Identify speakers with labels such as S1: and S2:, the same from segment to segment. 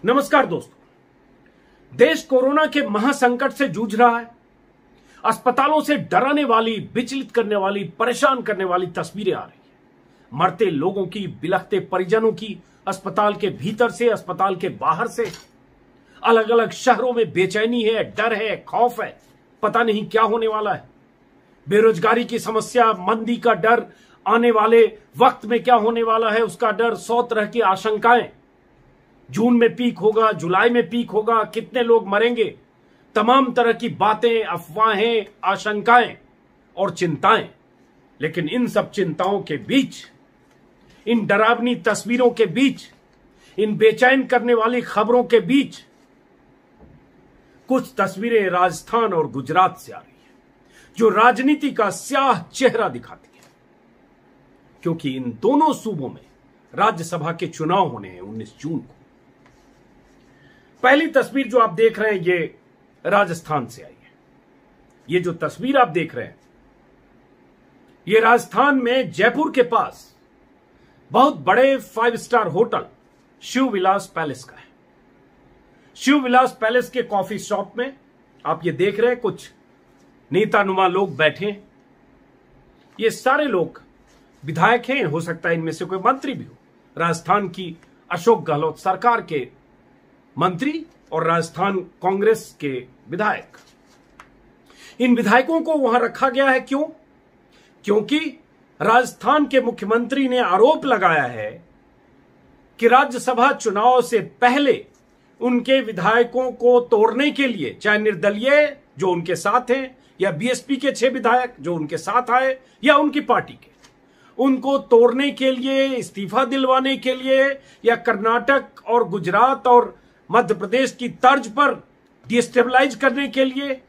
S1: नमस्कार दोस्तों, देश कोरोना के महासंकट से जूझ रहा है। अस्पतालों से डराने वाली, विचलित करने वाली, परेशान करने वाली तस्वीरें आ रही हैं। मरते लोगों की, बिलखते परिजनों की, अस्पताल के भीतर से, अस्पताल के बाहर से। अलग अलग शहरों में बेचैनी है, डर है, खौफ है, पता नहीं क्या होने वाला है। बेरोजगारी की समस्या, मंदी का डर, आने वाले वक्त में क्या होने वाला है उसका डर, 100 तरह की आशंकाएं। जून में पीक होगा, जुलाई में पीक होगा, कितने लोग मरेंगे, तमाम तरह की बातें, अफवाहें, आशंकाएं और चिंताएं। लेकिन इन सब चिंताओं के बीच, इन डरावनी तस्वीरों के बीच, इन बेचैन करने वाली खबरों के बीच कुछ तस्वीरें राजस्थान और गुजरात से आ रही है जो राजनीति का स्याह चेहरा दिखाती है, क्योंकि इन दोनों सूबों में राज्यसभा के चुनाव होने हैं 19 जून को। पहली तस्वीर जो आप देख रहे हैं ये राजस्थान से आई है। ये जो तस्वीर आप देख रहे हैं ये राजस्थान में जयपुर के पास बहुत बड़े 5 स्टार होटल शिव विलास पैलेस का है। शिव विलास पैलेस के कॉफी शॉप में आप ये देख रहे हैं कुछ नेतानुमा लोग बैठे हैं। ये सारे लोग विधायक हैं, हो सकता है इनमें से कोई मंत्री भी हो। राजस्थान की अशोक गहलोत सरकार के मंत्री और राजस्थान कांग्रेस के विधायक। इन विधायकों को वहां रखा गया है क्यों? क्योंकि राजस्थान के मुख्यमंत्री ने आरोप लगाया है कि राज्यसभा चुनाव से पहले उनके विधायकों को तोड़ने के लिए, चाहे निर्दलीय जो उनके साथ हैं या बीएसपी के 6 विधायक जो उनके साथ आए या उनकी पार्टी के, उनको तोड़ने के लिए, इस्तीफा दिलवाने के लिए या कर्नाटक और गुजरात और मध्य प्रदेश की तर्ज पर डिस्टेबलाइज करने के लिए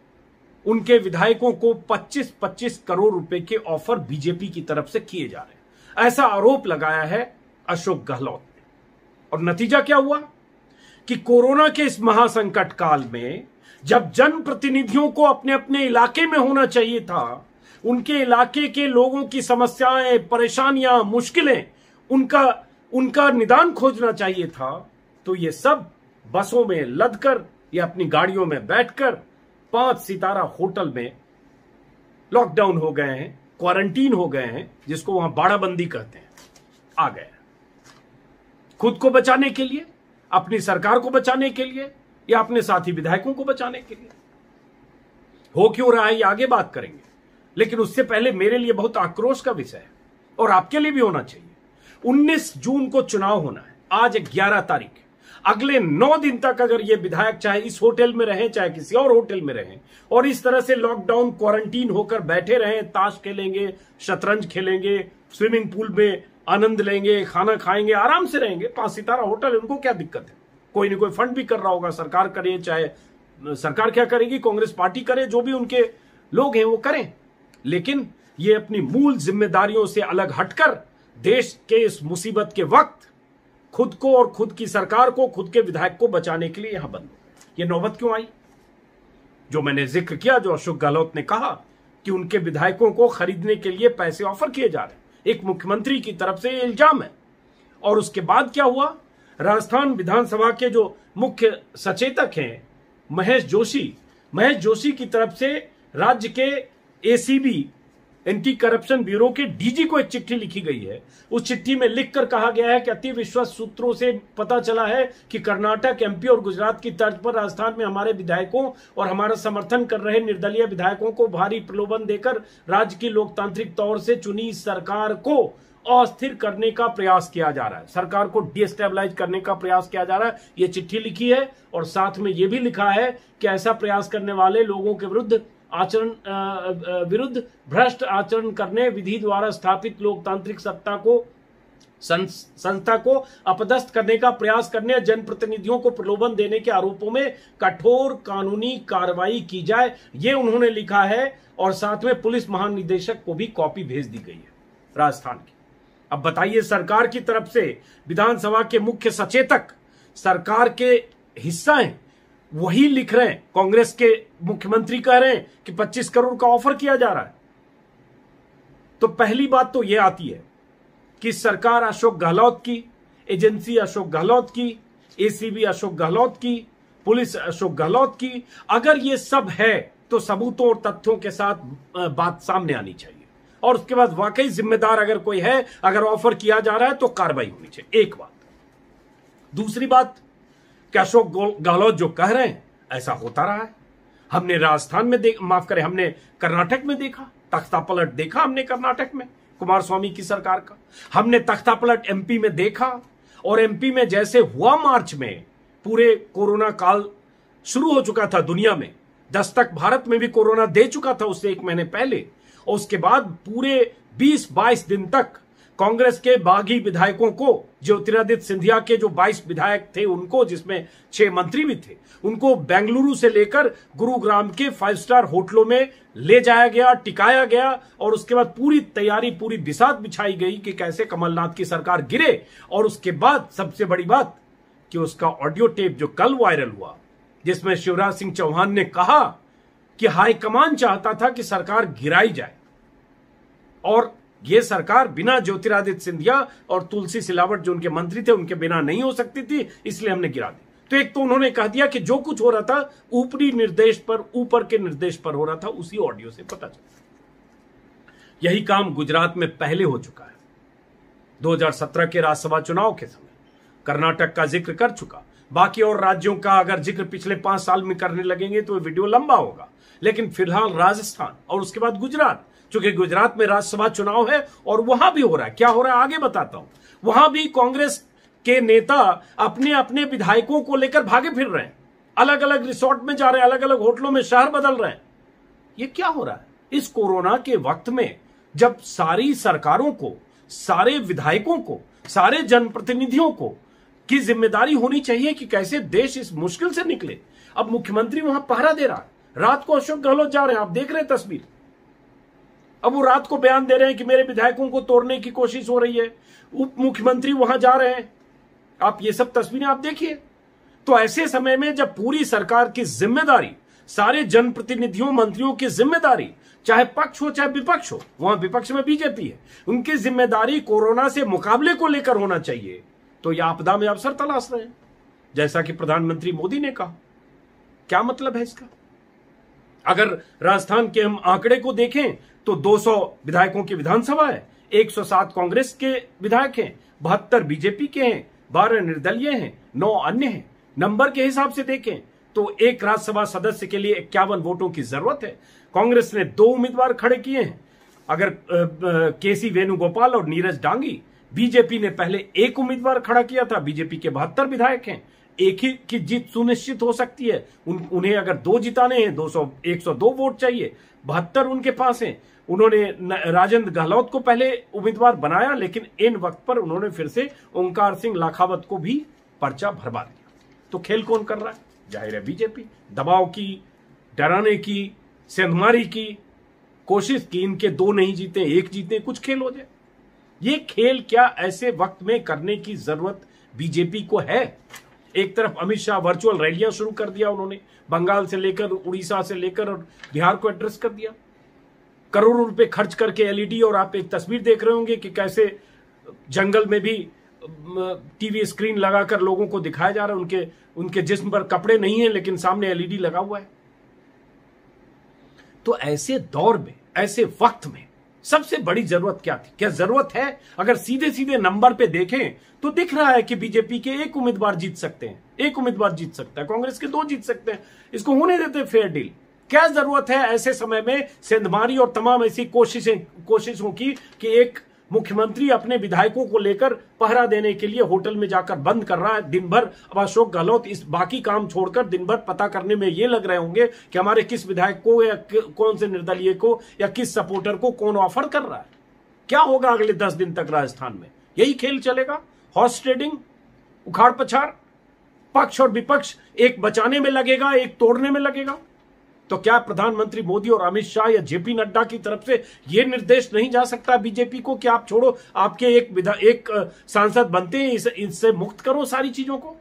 S1: उनके विधायकों को 25-25 करोड़ रुपए के ऑफर बीजेपी की तरफ से किए जा रहे हैं। ऐसा आरोप लगाया है अशोक गहलोत ने। और नतीजा क्या हुआ कि कोरोना के इस महासंकट काल में जब जनप्रतिनिधियों को अपने अपने इलाके में होना चाहिए था, उनके इलाके के लोगों की समस्याएं, परेशानियां, मुश्किलें, उनका निदान खोजना चाहिए था, तो ये सब बसों में लदकर या अपनी गाड़ियों में बैठकर 5 सितारा होटल में लॉकडाउन हो गए हैं, क्वारंटीन हो गए हैं, जिसको वहां बाड़ाबंदी कहते हैं, आ गए। खुद को बचाने के लिए, अपनी सरकार को बचाने के लिए या अपने साथी विधायकों को बचाने के लिए। हो क्यों रहा है ये आगे बात करेंगे, लेकिन उससे पहले मेरे लिए बहुत आक्रोश का विषय है और आपके लिए भी होना चाहिए। 19 जून को चुनाव होना है, आज 11 तारीख है। अगले 9 दिन तक अगर ये विधायक चाहे इस होटल में रहें, चाहे किसी और होटल में रहें, और इस तरह से लॉकडाउन, क्वारंटीन होकर बैठे रहें, ताश खेलेंगे, शतरंज खेलेंगे, स्विमिंग पूल में आनंद लेंगे, खाना खाएंगे, आराम से रहेंगे, 5 सितारा होटल, उनको क्या दिक्कत है? कोई ना कोई फंड भी कर रहा होगा, सरकार करे, चाहे सरकार क्या करेगी, कांग्रेस पार्टी करे, जो भी उनके लोग हैं वो करें। लेकिन ये अपनी मूल जिम्मेदारियों से अलग हटकर देश के इस मुसीबत के वक्त खुद को और खुद की सरकार को, खुद के विधायक को बचाने के लिए यहां बंद हो। ये नौबत क्यों आई? जो मैंने जिक्र किया, जो अशोक गहलोत ने कहा कि उनके विधायकों को खरीदने के लिए पैसे ऑफर किए जा रहे हैं, एक मुख्यमंत्री की तरफ से ये इल्जाम है। और उसके बाद क्या हुआ? राजस्थान विधानसभा के जो मुख्य सचेतक हैं महेश जोशी की तरफ से राज्य के एसीबी, एंटी करप्शन ब्यूरो के डीजी को एक चिट्ठी लिखी गई है। उस चिट्ठी में लिखकर कहा गया है कि अति विश्वस्त सूत्रों से पता चला है कि कर्नाटक, एमपी और गुजरात की तर्ज पर राजस्थान में हमारे विधायकों और हमारा समर्थन कर रहे निर्दलीय विधायकों को भारी प्रलोभन देकर राज्य की लोकतांत्रिक तौर से चुनी सरकार को अस्थिर करने का प्रयास किया जा रहा है, सरकार को डिस्टेबलाइज करने का प्रयास किया जा रहा है। ये चिट्ठी लिखी है और साथ में यह भी लिखा है कि ऐसा प्रयास करने वाले लोगों के विरुद्ध भ्रष्ट आचरण करने, विधि द्वारा स्थापित लोकतांत्रिक सत्ता को, संस्था को अपदस्थ करने का प्रयास करने, जनप्रतिनिधियों को प्रलोभन देने के आरोपों में कठोर कानूनी कार्रवाई की जाए, ये उन्होंने लिखा है। और साथ में पुलिस महानिदेशक को भी कॉपी भेज दी गई है राजस्थान की। अब बताइए, सरकार की तरफ से विधानसभा के मुख्य सचेतक सरकार के हिस्सा हैं, वही लिख रहे हैं, कांग्रेस के मुख्यमंत्री कह रहे हैं कि 25 करोड़ का ऑफर किया जा रहा है। तो पहली बात तो यह आती है कि सरकार अशोक गहलोत की, एजेंसी अशोक गहलोत की, एसीबी अशोक गहलोत की, पुलिस अशोक गहलोत की। अगर ये सब है तो सबूतों और तथ्यों के साथ बात सामने आनी चाहिए, और उसके बाद वाकई जिम्मेदार अगर कोई है, अगर ऑफर किया जा रहा है तो कार्रवाई होनी चाहिए। एक बात। दूसरी बात कि अशोक गहलोत जो कह रहे हैं ऐसा होता रहा है। हमने राजस्थान में माफ करें, हमने कर्नाटक में देखा, तख्तापलट देखा हमने कर्नाटक में कुमारस्वामी की सरकार का। हमने तख्तापलट एमपी में देखा, और एमपी में जैसे हुआ मार्च में, पूरे कोरोना काल शुरू हो चुका था दुनिया में, दस्तक भारत में भी कोरोना दे चुका था उससे 1 महीने पहले, और उसके बाद पूरे 20-22 दिन तक कांग्रेस के बागी विधायकों को, ज्योतिरादित्य सिंधिया के जो 22 विधायक थे उनको, जिसमें 6 मंत्री भी थे, उनको बेंगलुरु से लेकर गुरुग्राम के 5 स्टार होटलों में ले जाया गया, टिकाया गया, और उसके बाद पूरी तैयारी, पूरी बिसात बिछाई गई कि कैसे कमलनाथ की सरकार गिरे। और उसके बाद सबसे बड़ी बात कि उसका ऑडियो टेप जो कल वायरल हुआ, जिसमें शिवराज सिंह चौहान ने कहा कि हाईकमान चाहता था कि सरकार गिराई जाए, और यह सरकार बिना ज्योतिरादित्य सिंधिया और तुलसी सिलावट जो उनके मंत्री थे उनके बिना नहीं हो सकती थी, इसलिए हमने गिरा दी। तो एक तो उन्होंने कह दिया कि जो कुछ हो रहा था ऊपरी निर्देश पर, ऊपर के निर्देश पर हो रहा था, उसी ऑडियो से पता चला। यही काम गुजरात में पहले हो चुका है। 2017 के राज्यसभा चुनाव के समय कर्नाटक का जिक्र कर चुका। बाकी और राज्यों का अगर जिक्र पिछले 5 साल में करने लगेंगे तो वीडियो लंबा होगा, लेकिन फिलहाल राजस्थान और उसके बाद गुजरात, चूंकि गुजरात में राज्यसभा चुनाव है और वहां भी हो रहा है। क्या हो रहा है आगे बताता हूं। वहां भी कांग्रेस के नेता अपने अपने विधायकों को लेकर भागे फिर रहे हैं, अलग अलग रिसोर्ट में जा रहे हैं, अलग अलग होटलों में शहर बदल रहे हैं। ये क्या हो रहा है इस कोरोना के वक्त में, जब सारी सरकारों को, सारे विधायकों को, सारे जनप्रतिनिधियों को की जिम्मेदारी होनी चाहिए कि कैसे देश इस मुश्किल से निकले। अब मुख्यमंत्री वहां पहरा दे रहा है, रात को अशोक गहलोत जा रहे हैं, आप देख रहे हैं तस्वीर। अब वो रात को बयान दे रहे हैं कि मेरे विधायकों को तोड़ने की कोशिश हो रही है, उप मुख्यमंत्री वहां जा रहे हैं। आप ये सब तस्वीरें आप देखिए। तो ऐसे समय में जब पूरी सरकार की जिम्मेदारी, सारे जनप्रतिनिधियों, मंत्रियों की जिम्मेदारी, चाहे पक्ष हो चाहे विपक्ष हो, वहां विपक्ष में बीजेपी है, उनकी जिम्मेदारी कोरोना से मुकाबले को लेकर होना चाहिए, तो ये आपदा में अवसर तलाश रहे हैं, जैसा कि प्रधानमंत्री मोदी ने कहा। क्या मतलब है इसका? अगर राजस्थान के हम आंकड़े को देखें तो 200 विधायकों की विधानसभा है, 107 कांग्रेस के विधायक हैं, 72 बीजेपी के हैं, 12 निर्दलीय हैं, 9 अन्य हैं। नंबर के हिसाब से देखें तो एक राज्यसभा सदस्य के लिए 51 वोटों की जरूरत है। कांग्रेस ने 2 उम्मीदवार खड़े किए हैं, अगर केसी वेणुगोपाल और नीरज डांगी। बीजेपी ने पहले 1 उम्मीदवार खड़ा किया था, बीजेपी के 72 विधायक हैं, एक ही की जीत सुनिश्चित हो सकती है। उन्हें अगर 2 जिताने हैं, 102 वोट चाहिए, 72 उनके पास हैं। उन्होंने राजेंद्र गहलोत को पहले उम्मीदवार बनाया, लेकिन इन वक्त पर उन्होंने फिर से ओंकार सिंह लाखावत को भी पर्चा भरवा दिया। तो खेल कौन कर रहा है? जाहिर है बीजेपी। दबाव की, डराने की, सेंधमारी की कोशिश की, इनके 2 नहीं जीते 1 जीते, कुछ खेल हो जाए। ये खेल क्या ऐसे वक्त में करने की जरूरत बीजेपी को है? एक तरफ अमित शाह वर्चुअल रैलियां शुरू कर दिया उन्होंने, बंगाल से लेकर, उड़ीसा से लेकर और बिहार को एड्रेस कर दिया, करोड़ों रुपए खर्च करके एलईडी। और आप एक तस्वीर देख रहे होंगे कि कैसे जंगल में भी टीवी स्क्रीन लगाकर लोगों को दिखाया जा रहा है, उनके जिस्म पर कपड़े नहीं है लेकिन सामने एलईडी लगा हुआ है। तो ऐसे दौर में, ऐसे वक्त में सबसे बड़ी जरूरत क्या थी? क्या जरूरत है? अगर सीधे सीधे नंबर पे देखें तो दिख रहा है कि बीजेपी के 1 उम्मीदवार जीत सकते हैं, 1 उम्मीदवार जीत सकता है, कांग्रेस के 2 जीत सकते हैं। इसको होने देते फेयर डील। क्या जरूरत है ऐसे समय में सेंधमारी और तमाम ऐसी कोशिशों की कि एक मुख्यमंत्री अपने विधायकों को लेकर पहरा देने के लिए होटल में जाकर बंद कर रहा है दिन भर। अब अशोक गहलोत इस बाकी काम छोड़कर दिन भर पता करने में ये लग रहे होंगे कि हमारे किस विधायक को या कौन से निर्दलीय को या किस सपोर्टर को कौन ऑफर कर रहा है। क्या होगा अगले 10 दिन तक राजस्थान में? यही खेल चलेगा, हॉर्स ट्रेडिंग, उखाड़ पछाड़, पक्ष और विपक्ष एक बचाने में लगेगा, एक तोड़ने में लगेगा। तो क्या प्रधानमंत्री मोदी और अमित शाह या जेपी नड्डा की तरफ से यह निर्देश नहीं जा सकता बीजेपी को कि आप छोड़ो, आपके एक सांसद बनते हैं, इससे मुक्त करो सारी चीजों को?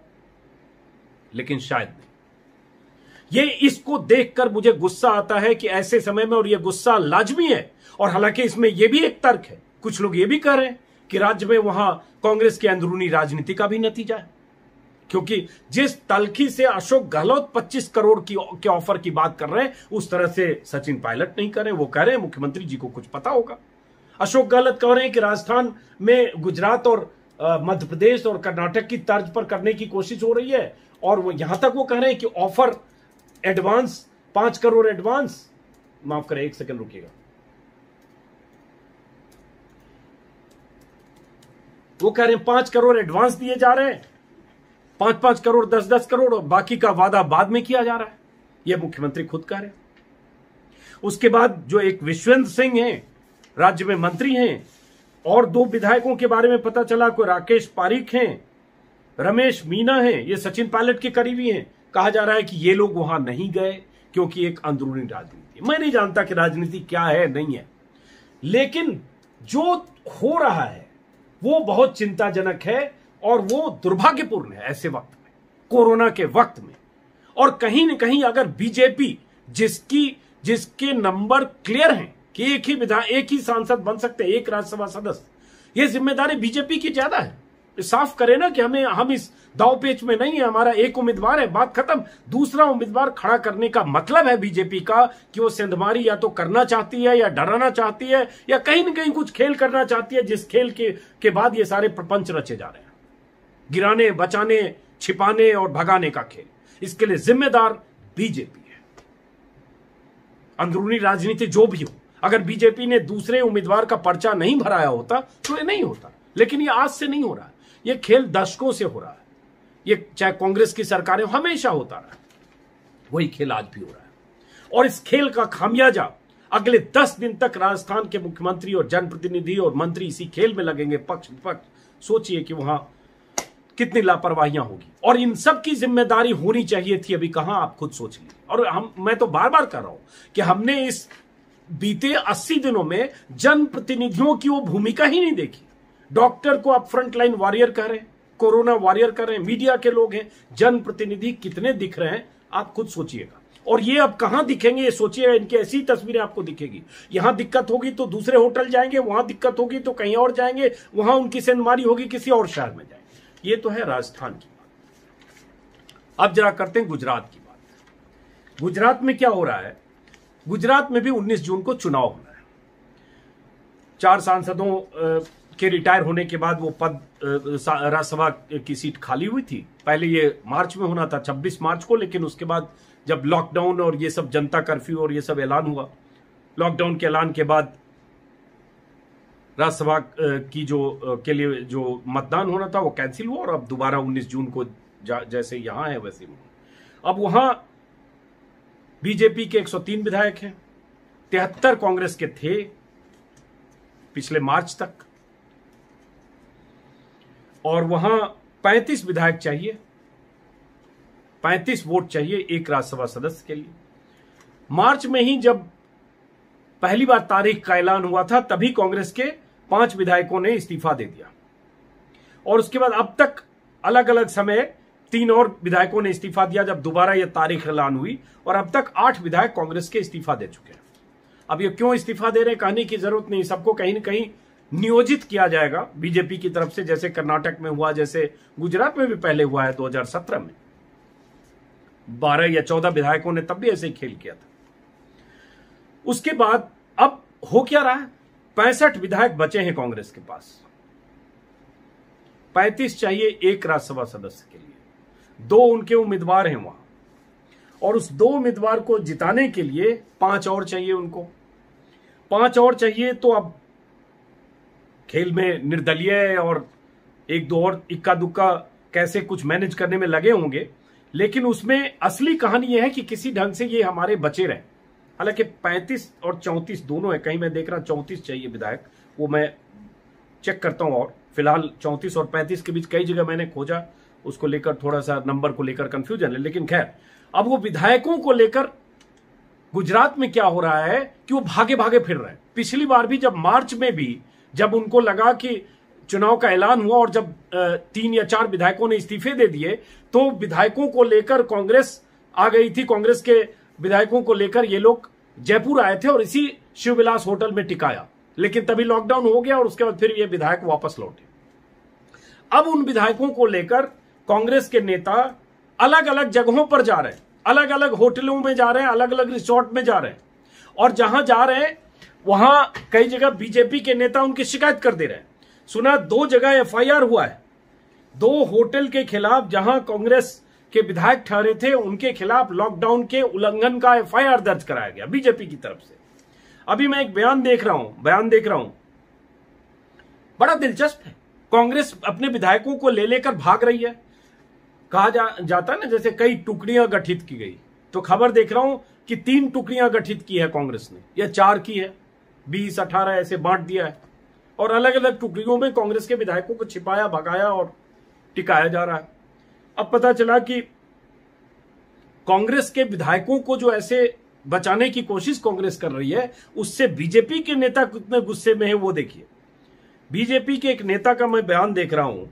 S1: लेकिन शायद नहीं। ये इसको देखकर मुझे गुस्सा आता है कि ऐसे समय में, और ये गुस्सा लाजमी है, और हालांकि इसमें यह भी एक तर्क है, कुछ लोग ये भी कह रहे हैं कि राज्य में वहां कांग्रेस की अंदरूनी राजनीति का भी नतीजा है। क्योंकि जिस तलखी से अशोक गहलोत 25 करोड़ के ऑफर की बात कर रहे हैं, उस तरह से सचिन पायलट नहीं कर रहे। वो कह रहे हैं मुख्यमंत्री जी को कुछ पता होगा। अशोक गहलोत कह रहे हैं कि राजस्थान में गुजरात और मध्य प्रदेश और कर्नाटक की तर्ज पर करने की कोशिश हो रही है, और वो यहां तक वो कह रहे हैं कि ऑफर एडवांस 5 करोड़ एडवांस, माफ करें 1 सेकंड रुकिएगा, वो कह रहे हैं 5 करोड़ एडवांस दिए जा रहे हैं, 5-5 करोड़ 10-10 करोड़, और बाकी का वादा बाद में किया जा रहा है। यह मुख्यमंत्री खुद कह रहे हैं। उसके बाद जो एक विश्वेंद्र सिंह हैं, राज्य में मंत्री हैं, और 2 विधायकों के बारे में पता चला, कोई राकेश पारीख हैं, रमेश मीना हैं, ये सचिन पायलट के करीबी हैं। कहा जा रहा है कि ये लोग वहां नहीं गए क्योंकि एक अंदरूनी राजनीति। मैं नहीं जानता कि राजनीति क्या है नहीं है, लेकिन जो हो रहा है वो बहुत चिंताजनक है और वो दुर्भाग्यपूर्ण है ऐसे वक्त में, कोरोना के वक्त में। और कहीं न कहीं अगर बीजेपी जिसके नंबर क्लियर हैं कि एक ही सांसद बन सकते हैं, एक राज्यसभा सदस्य, ये जिम्मेदारी बीजेपी की ज्यादा है। साफ करे ना कि हम इस दाव पेच में नहीं है, हमारा एक उम्मीदवार है, बात खत्म। दूसरा उम्मीदवार खड़ा करने का मतलब है बीजेपी का कि वो सेंधमारी या तो करना चाहती है या डराना चाहती है या कहीं न कहीं कुछ खेल करना चाहती है, जिस खेल के बाद ये सारे प्रपंच रचे जा रहे हैं, गिराने, बचाने, छिपाने और भगाने का खेल। इसके लिए जिम्मेदार बीजेपी है। अंदरूनी राजनीति जो भी हो, अगर बीजेपी ने दूसरे उम्मीदवार का पर्चा नहीं भराया होता तो ये नहीं होता। लेकिन ये आज से नहीं हो रहा है, ये खेल दशकों से हो रहा है। ये चाहे कांग्रेस की सरकारें, हमेशा होता रहा, वही खेल आज भी हो रहा है। और इस खेल का खामियाजा अगले 10 दिन तक राजस्थान के मुख्यमंत्री और जनप्रतिनिधि और मंत्री इसी खेल में लगेंगे, पक्ष विपक्ष। सोचिए कि वहां कितनी लापरवाहियां होगी, और इन सब की जिम्मेदारी होनी चाहिए थी, अभी कहां, आप खुद सोच लीजिए। और मैं तो बार बार कह रहा हूं कि हमने इस बीते 80 दिनों में जनप्रतिनिधियों की वो भूमिका ही नहीं देखी। डॉक्टर को आप फ्रंटलाइन वॉरियर कह रहे हैं, कोरोना वॉरियर कर रहे हैं, मीडिया के लोग हैं, जनप्रतिनिधि कितने दिख रहे हैं आप खुद सोचिएगा। और ये अब कहां दिखेंगे ये सोचिएगा, इनकी ऐसी तस्वीरें आपको दिखेगी। यहां दिक्कत होगी तो दूसरे होटल जाएंगे, वहां दिक्कत होगी तो कहीं और जाएंगे, वहां उनकी सेंधमारी होगी किसी और शहर में जाएंगे। ये तो है राजस्थान की बात। अब जरा करते हैं गुजरात की बात। गुजरात में क्या हो रहा है? गुजरात में भी 19 जून को चुनाव होना है। 4 सांसदों के रिटायर होने के बाद वो पद राज्यसभा की सीट खाली हुई थी। पहले ये मार्च में होना था, 26 मार्च को, लेकिन उसके बाद जब लॉकडाउन और ये सब जनता कर्फ्यू और ये सब ऐलान हुआ, लॉकडाउन के ऐलान के बाद राज्यसभा की के लिए जो मतदान होना था वो कैंसिल हुआ, और अब दोबारा 19 जून को जैसे यहां है वैसे अब वहां बीजेपी के 103 विधायक हैं, 73 कांग्रेस के थे पिछले मार्च तक, और वहां 35 विधायक चाहिए, 35 वोट चाहिए एक राज्यसभा सदस्य के लिए। मार्च में ही जब पहली बार तारीख का ऐलान हुआ था, तभी कांग्रेस के 5 विधायकों ने इस्तीफा दे दिया, और उसके बाद अब तक अलग अलग समय 3 और विधायकों ने इस्तीफा दिया जब दोबारा यह तारीख ऐलान हुई, और अब तक 8 विधायक कांग्रेस के इस्तीफा दे चुके हैं। अब ये क्यों इस्तीफा दे रहे हैं कहने की जरूरत नहीं, सबको कहीं ना कहीं नियोजित किया जाएगा बीजेपी की तरफ से, जैसे कर्नाटक में हुआ, जैसे गुजरात में भी पहले हुआ है 2017 में 12 या 14 विधायकों ने तब भी ऐसे ही खेल किया था। उसके बाद अब हो क्या रहा है, 65 विधायक बचे हैं कांग्रेस के पास, 35 चाहिए एक राज्यसभा सदस्य के लिए, 2 उनके उम्मीदवार हैं वहां, और उस 2 उम्मीदवार को जिताने के लिए 5 और चाहिए उनको, 5 और चाहिए। तो अब खेल में निर्दलीय और 1-2 और इक्का दुक्का कैसे कुछ मैनेज करने में लगे होंगे, लेकिन उसमें असली कहानी यह है कि किसी ढंग से ये हमारे बचे रहे। हालांकि 35 और 34 दोनों है, कहीं मैं देख रहा 34 चाहिए विधायक, वो मैं चेक करता हूं। और फिलहाल 34 और 35 के बीच कई जगह मैंने खोजा, उसको लेकर थोड़ा सा नंबर को लेकर कंफ्यूजन है, लेकिन खैर अब वो विधायकों को लेकर गुजरात में क्या हो रहा है कि वो भागे भागे फिर रहे हैं। पिछली बार भी जब मार्च में भी जब उनको लगा कि चुनाव का ऐलान हुआ और जब 3 या 4 विधायकों ने इस्तीफे दे दिए, तो विधायकों को लेकर कांग्रेस आ गई थी। कांग्रेस के विधायकों को लेकर ये लोग जयपुर आए थे और इसी शिवविलास होटल में टिकाया, लेकिन तभी लॉकडाउन हो गया और उसके बाद फिर ये विधायक वापस लौटे। अब उन विधायकों को लेकर कांग्रेस के नेता अलग अलग जगहों पर जा रहे हैं, अलग अलग होटलों में जा रहे हैं, अलग अलग रिसोर्ट में जा रहे हैं, और जहां जा रहे हैं वहां कई जगह बीजेपी के नेता उनकी शिकायत कर दे रहे हैं। सुना 2 जगह एफआईआर हुआ है, 2 होटल के खिलाफ जहां कांग्रेस के विधायक ठहरे थे उनके खिलाफ लॉकडाउन के उल्लंघन का एफआईआर दर्ज कराया गया बीजेपी की तरफ से। अभी मैं एक बयान देख रहा हूं, बड़ा दिलचस्प है। कांग्रेस अपने विधायकों को ले लेकर भाग रही है। कहा जाता है ना जैसे कई टुकड़ियां गठित की गई, तो खबर देख रहा हूं कि 3 टुकड़ियां गठित की है कांग्रेस ने, या 4 की है, 20, 18 ऐसे बांट दिया है, और अलग अलग टुकड़ियों में कांग्रेस के विधायकों को छिपाया, भगाया और टिकाया जा रहा है। अब पता चला कि कांग्रेस के विधायकों को जो ऐसे बचाने की कोशिश कांग्रेस कर रही है, उससे बीजेपी के नेता कितने गुस्से में है वो देखिए। बीजेपी के एक नेता का मैं बयान देख रहा हूं।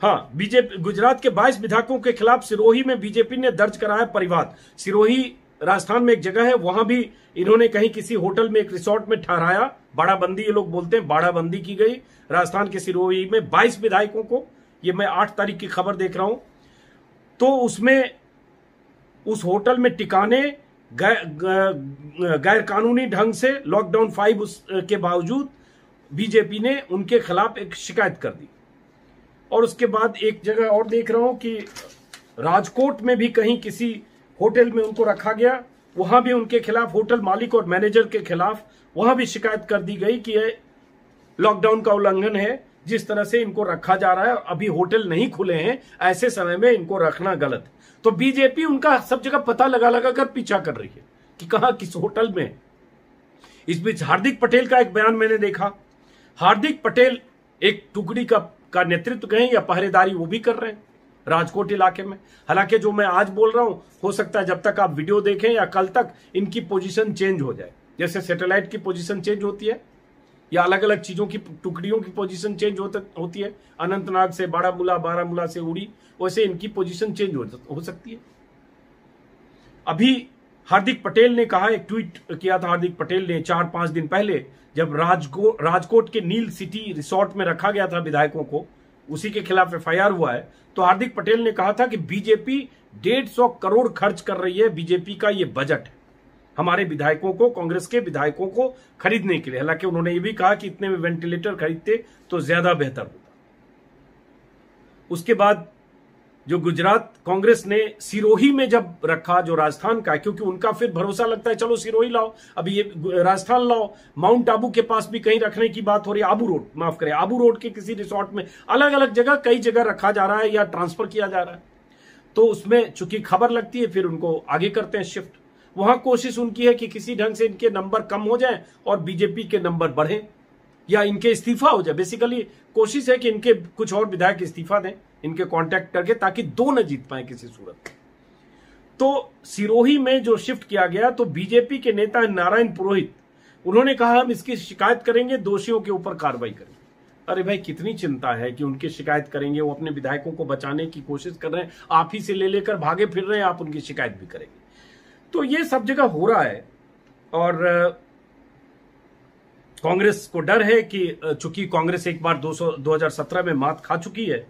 S1: हाँ, बीजेपी गुजरात के 22 विधायकों के खिलाफ सिरोही में बीजेपी ने दर्ज कराया परिवाद। सिरोही राजस्थान में एक जगह है, वहां भी इन्होंने कहीं किसी होटल में एक रिसोर्ट में ठहराया, बाड़ाबंदी ये लोग बोलते हैं, बाड़ाबंदी की गई राजस्थान के सिरोही में 22 विधायकों को। ये मैं 8 तारीख की खबर देख रहा हूं। तो उसमें उस होटल में टिकाने गैर कानूनी ढंग से लॉकडाउन 5 के बावजूद बीजेपी ने उनके खिलाफ एक शिकायत कर दी। और उसके बाद एक जगह और देख रहा हूं कि राजकोट में भी कहीं किसी होटल में उनको रखा गया, वहां भी उनके खिलाफ, होटल मालिक और मैनेजर के खिलाफ वहां भी शिकायत कर दी गई कि यह लॉकडाउन का उल्लंघन है, जिस तरह से इनको रखा जा रहा है। अभी होटल नहीं खुले हैं, ऐसे समय में इनको रखना गलत है। तो बीजेपी उनका सब जगह पता लगा लगा कर पीछा कर रही है कि कहां किस होटल में। इस बीच हार्दिक पटेल का एक बयान मैंने देखा। हार्दिक पटेल एक टुकड़ी का नेतृत्व कहें या पहरेदारी वो भी कर रहे हैं राजकोट इलाके में। हालांकि जो मैं आज बोल रहा हूं, हो सकता है जब तक आप वीडियो देखें या कल तक इनकी पोजीशन चेंज हो जाए, जैसे सैटेलाइट की पोजीशन चेंज होती है या अलग अलग चीजों की टुकड़ियों की पोजीशन चेंज होती है, अनंतनाग से बारामूला से उड़ी, वैसे इनकी पोजीशन चेंज हो सकती है। अभी हार्दिक पटेल ने कहा, एक ट्वीट किया था हार्दिक पटेल ने 4-5 दिन पहले, जब राजकोट के नील सिटी रिसोर्ट में रखा गया था विधायकों को, उसी के खिलाफ एफआईआर हुआ है। तो हार्दिक पटेल ने कहा था कि बीजेपी 150 करोड़ खर्च कर रही है, बीजेपी का ये बजट है हमारे विधायकों को, कांग्रेस के विधायकों को खरीदने के लिए। हालांकि उन्होंने ये भी कहा कि इतने में वेंटिलेटर खरीदते तो ज्यादा बेहतर होता। उसके बाद जो गुजरात कांग्रेस ने सिरोही में जब रखा, जो राजस्थान का है, क्योंकि उनका फिर भरोसा लगता है चलो सिरोही लाओ, अभी ये राजस्थान लाओ, माउंट आबू के पास भी कहीं रखने की बात हो रही है, आबू रोड के किसी रिसोर्ट में, अलग अलग जगह कई जगह रखा जा रहा है या ट्रांसफर किया जा रहा है। तो उसमें चूंकि खबर लगती है, फिर उनको आगे करते हैं शिफ्ट। वहां कोशिश उनकी है कि किसी ढंग से इनके नंबर कम हो जाए और बीजेपी के नंबर बढ़े या इनके इस्तीफा हो जाए। बेसिकली कोशिश है कि इनके कुछ और विधायक इस्तीफा दें इनके कांटेक्ट करके, ताकि 2 न जीत पाए किसी सूरत। तो सिरोही में जो शिफ्ट किया गया, तो बीजेपी के नेता नारायण पुरोहित, उन्होंने कहा हम इसकी शिकायत करेंगे, दोषियों के ऊपर कार्रवाई करेंगे। अरे भाई, कितनी चिंता है कि उनकी शिकायत करेंगे, वो अपने विधायकों को बचाने की कोशिश कर रहे हैं, आप ही से ले लेकर भागे फिर रहे हैं, आप उनकी शिकायत भी करेंगे। तो ये सब जगह हो रहा है। और कांग्रेस को डर है कि चूंकि कांग्रेस एक बार 2017 में मात खा चुकी है,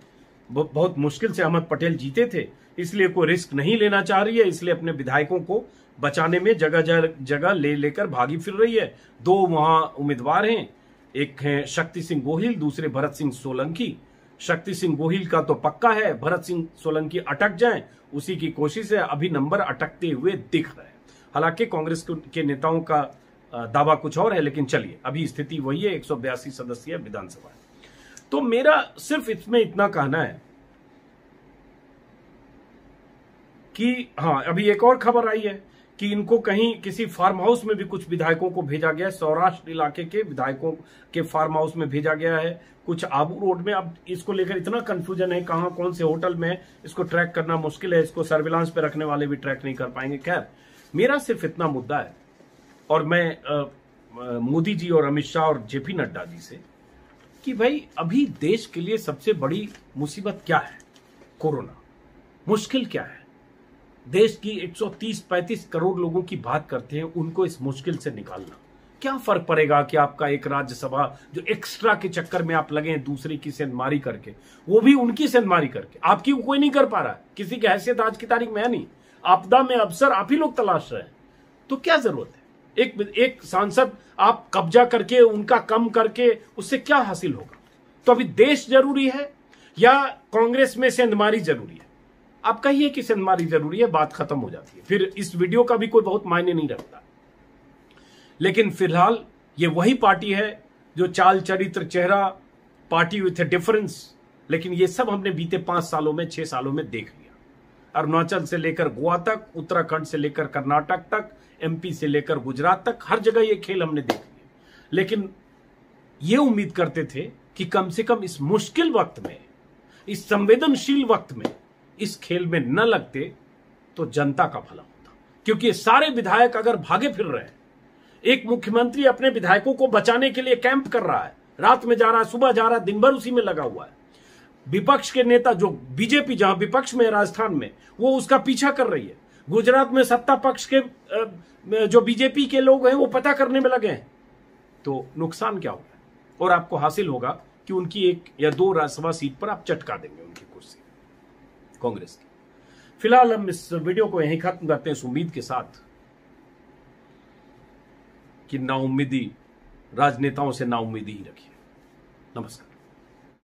S1: बहुत मुश्किल से अहमद पटेल जीते थे, इसलिए कोई रिस्क नहीं लेना चाह रही है, इसलिए अपने विधायकों को बचाने में जगह जगह ले लेकर भागी फिर रही है। 2 वहां उम्मीदवार हैं, एक है शक्ति सिंह गोहिल, दूसरे भरत सिंह सोलंकी। शक्ति सिंह गोहिल का तो पक्का है, भरत सिंह सोलंकी अटक जाएं उसी की कोशिश है। अभी नंबर अटकते हुए दिख रहे हैं। हालांकि कांग्रेस के नेताओं का दावा कुछ और है, लेकिन चलिए अभी स्थिति वही है, 182 सदस्यीय विधानसभा है। तो मेरा सिर्फ इसमें इतना कहना है कि हाँ, अभी एक और खबर आई है कि इनको कहीं किसी फार्म हाउस में भी कुछ विधायकों को भेजा गया है, सौराष्ट्र इलाके के विधायकों के फार्म हाउस में भेजा गया है, कुछ आबू रोड में। अब इसको लेकर इतना कंफ्यूजन है, कहां कौन से होटल में, इसको ट्रैक करना मुश्किल है, इसको सर्विलांस पे रखने वाले भी ट्रैक नहीं कर पाएंगे। खैर, मेरा सिर्फ इतना मुद्दा है, और मैं मोदी जी और अमित शाह और जेपी नड्डा जी से, कि भाई अभी देश के लिए सबसे बड़ी मुसीबत क्या है? कोरोना। मुश्किल क्या है? देश की 130-135 करोड़ लोगों की बात करते हैं, उनको इस मुश्किल से निकालना। क्या फर्क पड़ेगा कि आपका एक राज्यसभा जो एक्स्ट्रा के चक्कर में आप लगे हैं दूसरे की सेंधमारी करके, वो भी उनकी सेंधमारी करके, आपकी कोई नहीं कर पा रहा है। किसी की हैसियत आज की तारीख में है नहीं, आपदा में अवसर आप ही लोग तलाश रहे हैं, तो क्या जरूरत है? एक सांसद आप कब्जा करके उनका कम करके उससे क्या हासिल होगा? तो अभी देश जरूरी है या कांग्रेस में सेंधमारी जरूरी है? आप कहिए कि सेंधमारी जरूरी है, बात खत्म हो जाती है, फिर इस वीडियो का भी कोई बहुत मायने नहीं रखता। लेकिन फिलहाल ये वही पार्टी है जो चाल चरित्र चेहरा, पार्टी विथ ए डिफरेंस, लेकिन ये सब हमने बीते 5 सालों में 6 सालों में देख लिया। अरुणाचल से लेकर गोवा तक, उत्तराखंड से लेकर कर्नाटक तक, एमपी से लेकर गुजरात तक, हर जगह ये खेल हमने देख लिया। लेकिन ये उम्मीद करते थे कि कम से कम इस मुश्किल वक्त में, इस संवेदनशील वक्त में इस खेल में न लगते तो जनता का भला होता। क्योंकि सारे विधायक अगर भागे फिर रहे हैं, एक मुख्यमंत्री अपने विधायकों को बचाने के लिए कैंप कर रहा है, रात में जा रहा है, सुबह जा रहा है, दिन भर उसी में लगा हुआ है। विपक्ष के नेता जो बीजेपी जहां विपक्ष में राजस्थान में, वो उसका पीछा कर रही है। गुजरात में सत्ता पक्ष के जो बीजेपी के लोग हैं वो पता करने में लगे हैं। तो नुकसान क्या होगा? और आपको हासिल होगा कि उनकी 1 या 2 राज्यसभा सीट पर आप चटका देंगे उनकी कुर्सी कांग्रेस की। फिलहाल हम इस वीडियो को यहीं खत्म करते हैं इस उम्मीद के साथ कि नाउम्मीदी राजनेताओं से नाउम्मीदी ही रखिए। नमस्कार।